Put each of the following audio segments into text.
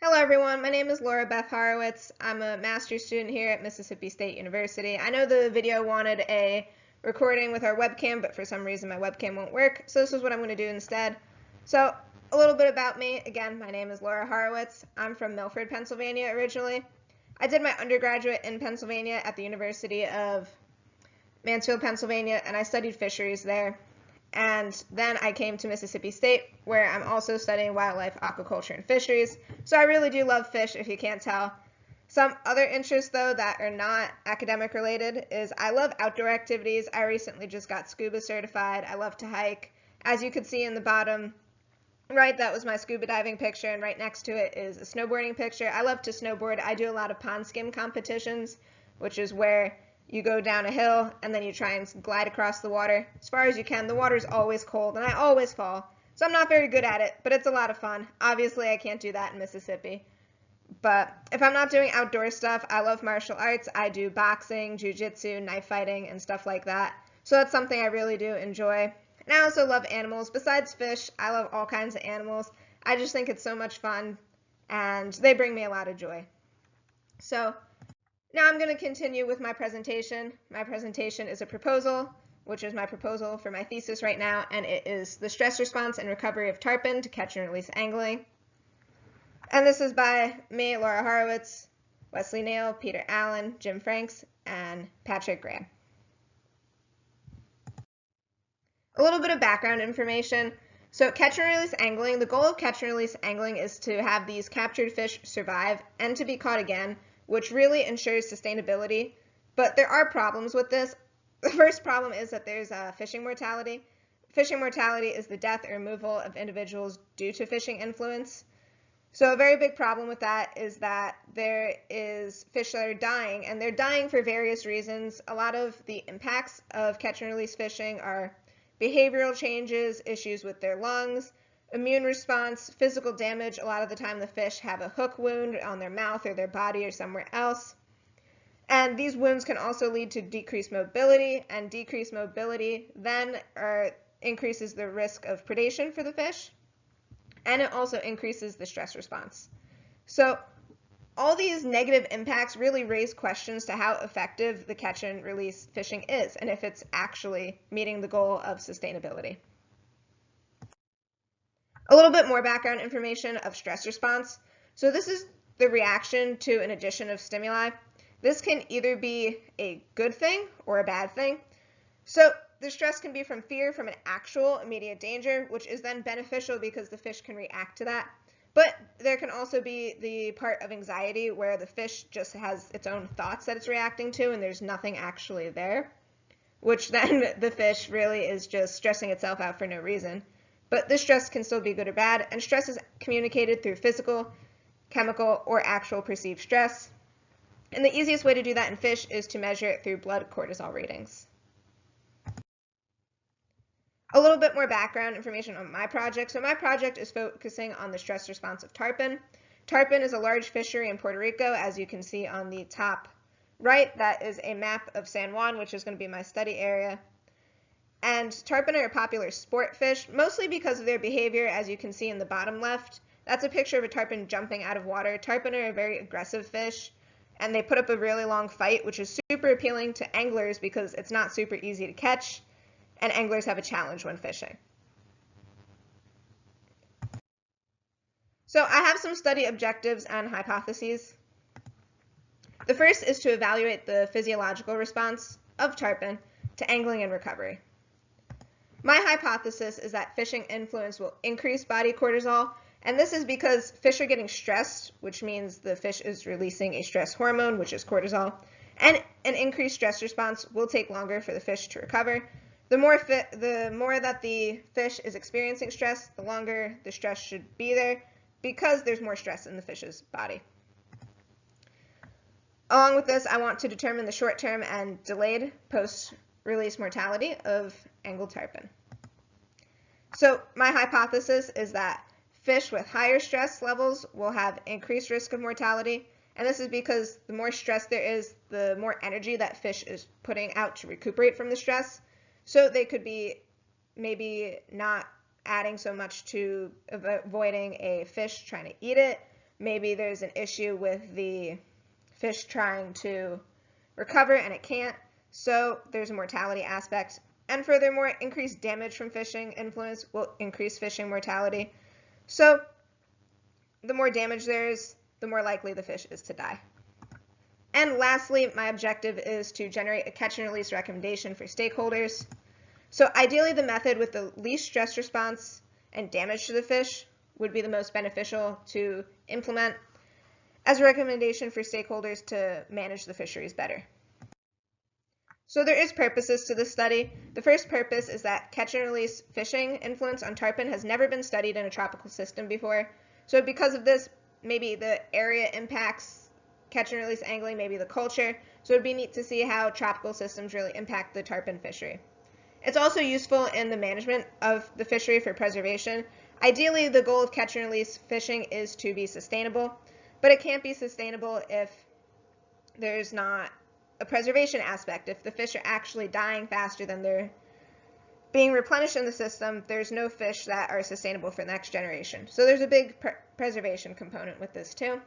Hello everyone, my name is Laura Beth Horowitz. I'm a master's student here at Mississippi State University. I know the video wanted a recording with our webcam, but for some reason my webcam won't work, so this is what I'm going to do instead. So a little bit about me. Again, my name is Laura Horowitz. I'm from Milford, Pennsylvania originally. I did my undergraduate in Pennsylvania at the University of Mansfield, Pennsylvania, and I studied fisheries there. And then I came to Mississippi State, where I'm also studying wildlife, aquaculture, and fisheries. So I really do love fish, if you can't tell. Some other interests, though, that are not academic related is I love outdoor activities. I recently just got scuba certified. I love to hike. As you could see in the bottom right, that was my scuba diving picture, and right next to it is a snowboarding picture. I love to snowboard. I do a lot of pond skim competitions, which is where you go down a hill and then you try and glide across the water as far as you can. The water's always cold and I always fall, so I'm not very good at it, but it's a lot of fun. Obviously, I can't do that in Mississippi. But if I'm not doing outdoor stuff, I love martial arts. I do boxing, jiu-jitsu, knife fighting, and stuff like that. So that's something I really do enjoy. And I also love animals. Besides fish, I love all kinds of animals. I just think it's so much fun, and they bring me a lot of joy. So now I'm going to continue with my presentation. My presentation is a proposal, which is my proposal for my thesis right now, and it is the stress response and recovery of tarpon to catch and release angling. And this is by me, Laura Horowitz, Wesley Nail, Peter Allen, Jim Franks, and Patrick Graham. A little bit of background information. So catch and release angling, the goal of catch and release angling is to have these captured fish survive and to be caught again, which really ensures sustainability. But there are problems with this. The first problem is that there's fishing mortality. Fishing mortality is the death or removal of individuals due to fishing influence. So a very big problem with that is that there is fish that are dying, and they're dying for various reasons. A lot of the impacts of catch and release fishing are behavioral changes, issues with their lungs, immune response, physical damage. A lot of the time the fish have a hook wound on their mouth or their body or somewhere else. And these wounds can also lead to decreased mobility, and decreased mobility then increases the risk of predation for the fish, and it also increases the stress response. So all these negative impacts really raise questions to how effective the catch and release fishing is, and if it's actually meeting the goal of sustainability. A little bit more background information of stress response. So this is the reaction to an addition of stimuli. This can either be a good thing or a bad thing. So the stress can be from fear from an actual immediate danger, which is then beneficial because the fish can react to that. But there can also be the part of anxiety where the fish just has its own thoughts that it's reacting to and there's nothing actually there, which then the fish really is just stressing itself out for no reason. But this stress can still be good or bad, and stress is communicated through physical, chemical, or actual perceived stress. And the easiest way to do that in fish is to measure it through blood cortisol readings. A little bit more background information on my project. So my project is focusing on the stress response of tarpon. Tarpon is a large fishery in Puerto Rico, as you can see on the top right. That is a map of San Juan, which is going to be my study area. And tarpon are a popular sport fish, mostly because of their behavior, as you can see in the bottom left. That's a picture of a tarpon jumping out of water. Tarpon are a very aggressive fish, and they put up a really long fight, which is super appealing to anglers because it's not super easy to catch, and anglers have a challenge when fishing. So I have some study objectives and hypotheses. The first is to evaluate the physiological response of tarpon to angling and recovery. My hypothesis is that fishing influence will increase body cortisol, and this is because fish are getting stressed, which means the fish is releasing a stress hormone, which is cortisol, and an increased stress response will take longer for the fish to recover. The more that the fish is experiencing stress, the longer the stress should be there because there's more stress in the fish's body. Along with this, I want to determine the short-term and delayed post-release mortality of angled tarpon. So my hypothesis is that fish with higher stress levels will have increased risk of mortality, and this is because the more stress there is, the more energy that fish is putting out to recuperate from the stress. So they could be maybe not adding so much to avoiding a fish trying to eat it. maybe there's an issue with the fish trying to recover and it can't, so there's a mortality aspect. And furthermore, increased damage from fishing influence will increase fishing mortality. So the more damage there is, the more likely the fish is to die. And lastly, my objective is to generate a catch and release recommendation for stakeholders. So ideally, the method with the least stress response and damage to the fish would be the most beneficial to implement as a recommendation for stakeholders to manage the fisheries better. So there is purposes to this study. The first purpose is that catch and release fishing influence on tarpon has never been studied in a tropical system before. So because of this, maybe the area impacts catch and release angling, maybe the culture. So it'd be neat to see how tropical systems really impact the tarpon fishery. It's also useful in the management of the fishery for preservation. Ideally, the goal of catch and release fishing is to be sustainable, but it can't be sustainable if there's not a preservation aspect. If the fish are actually dying faster than they're being replenished in the system, there's no fish that are sustainable for the next generation. So there's a big preservation component with this too.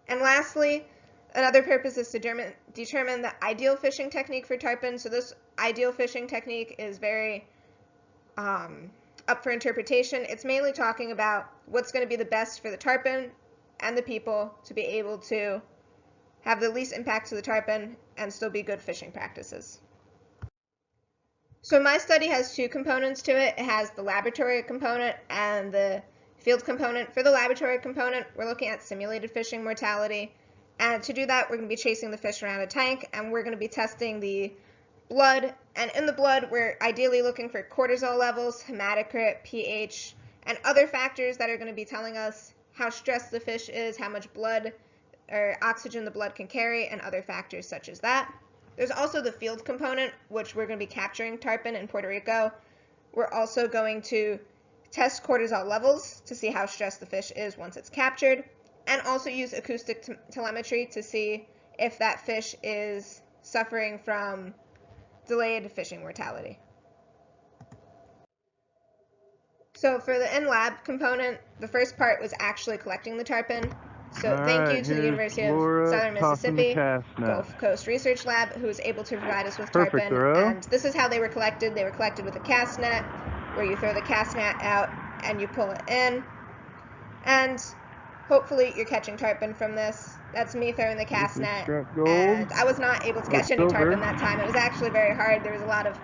And lastly, another purpose is to determine the ideal fishing technique for tarpon. So this ideal fishing technique is very up for interpretation. It's mainly talking about what's going to be the best for the tarpon and the people to be able to have the least impact to the tarpon and still be good fishing practices. So my study has two components to it. It has the laboratory component and the field component. For the laboratory component, we're looking at simulated fishing mortality. And to do that, we're going to be chasing the fish around a tank, and we're going to be testing the blood. And in the blood, we're ideally looking for cortisol levels, hematocrit, pH, and other factors that are going to be telling us how stressed the fish is, how much blood or oxygen the blood can carry, and other factors such as that. There's also the field component, which we're going to be capturing tarpon in Puerto Rico. We're also going to test cortisol levels to see how stressed the fish is once it's captured, and also use acoustic telemetry to see if that fish is suffering from delayed fishing mortality. So for the in-lab component, the first part was actually collecting the tarpon. So thank you to the University of Southern Mississippi Gulf Coast Research Lab, who was able to provide us with tarpon. And this is how they were collected. They were collected with a cast net, where you throw the cast net out and you pull it in. And hopefully you're catching tarpon from this. That's me throwing the cast net. And I was not able to catch any tarpon that time. It was actually very hard. There was a lot of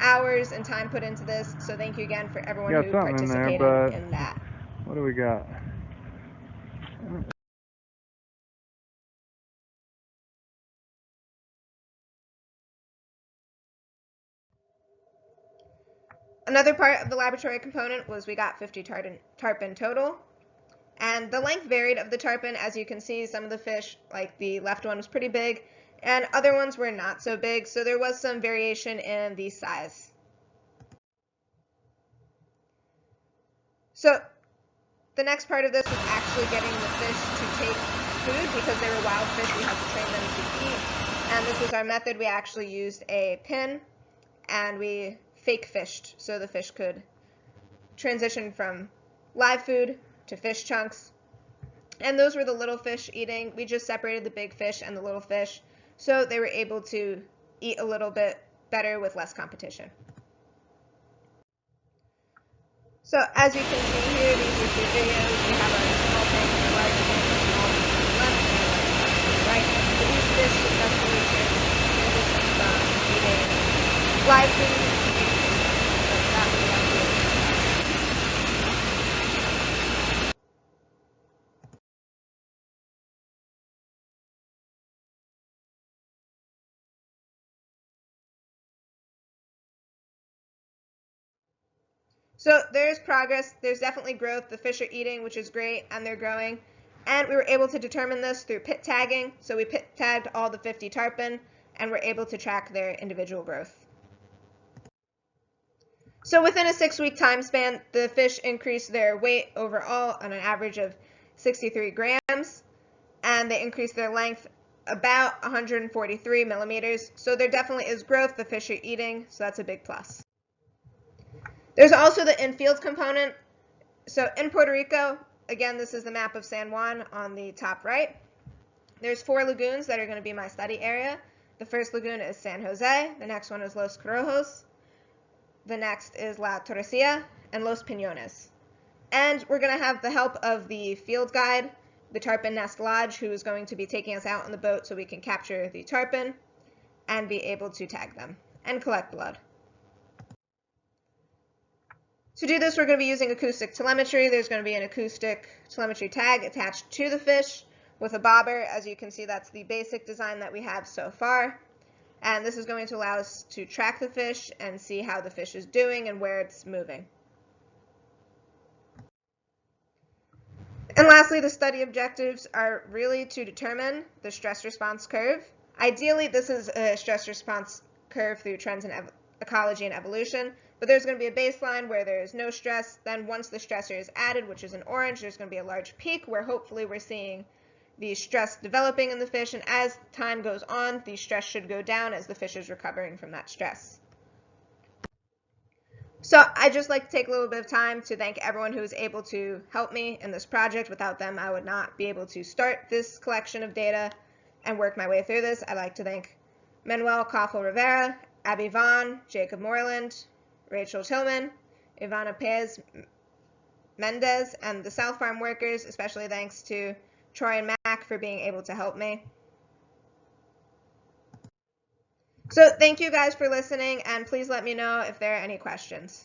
hours and time put into this. So thank you again for everyone who participated in that. What do we got? Another part of the laboratory component was we got 50 tarpon total. And the length varied of the tarpon. As you can see, some of the fish, like the left one, was pretty big, and other ones were not so big, so there was some variation in the size. So the next part of this was actually getting the fish to take food. Because they were wild fish, we had to train them to eat. And this was our method. We actually used a pin, and we fake fished so the fish could transition from live food to fish chunks. And those were the little fish eating. We just separated the big fish and the little fish, so they were able to eat a little bit better with less competition. So as you can see here, these are two videos. We have our small tank and a large tank, a small tank on the left and a large tank on the right. So these fish successfully transition from eating live food to eating fish. So that was the idea. So there's progress, there's definitely growth. The fish are eating, which is great, and they're growing. And we were able to determine this through pit tagging. So we pit tagged all the 50 tarpon, and we're able to track their individual growth. So within a 6-week time span, the fish increased their weight overall on an average of 63 grams, and they increased their length about 143 millimeters. So there definitely is growth. The fish are eating, so that's a big plus. There's also the in-field component. So in Puerto Rico, again, this is the map of San Juan on the top right. There's 4 lagoons that are going to be my study area. The first lagoon is San Jose, the next one is Los Corojos, the next is La Torrecilla, and Los Piñones. And we're going to have the help of the field guide, the Tarpon Nest Lodge, who is going to be taking us out on the boat so we can capture the tarpon and be able to tag them and collect blood. To do this, we're going to be using acoustic telemetry. There's going to be an acoustic telemetry tag attached to the fish with a bobber. As you can see, that's the basic design that we have so far. And this is going to allow us to track the fish and see how the fish is doing and where it's moving. And lastly, the study objectives are really to determine the stress response curve. Ideally, this is a stress response curve through trends in ecology and evolution, but there's going to be a baseline where there's no stress. Then once the stressor is added, which is in orange, there's going to be a large peak where hopefully we're seeing the stress developing in the fish, and as time goes on, the stress should go down as the fish is recovering from that stress. So I'd just like to take a little bit of time to thank everyone who was able to help me in this project. Without them, I would not be able to start this collection of data and work my way through this. I'd like to thank Manuel Coffel Rivera, Abby Vaughn, Jacob Moreland, Rachel Tillman, Ivana Pez Mendez, and the South Farm workers, especially thanks to Troy and Mac for being able to help me. So thank you guys for listening, and please let me know if there are any questions.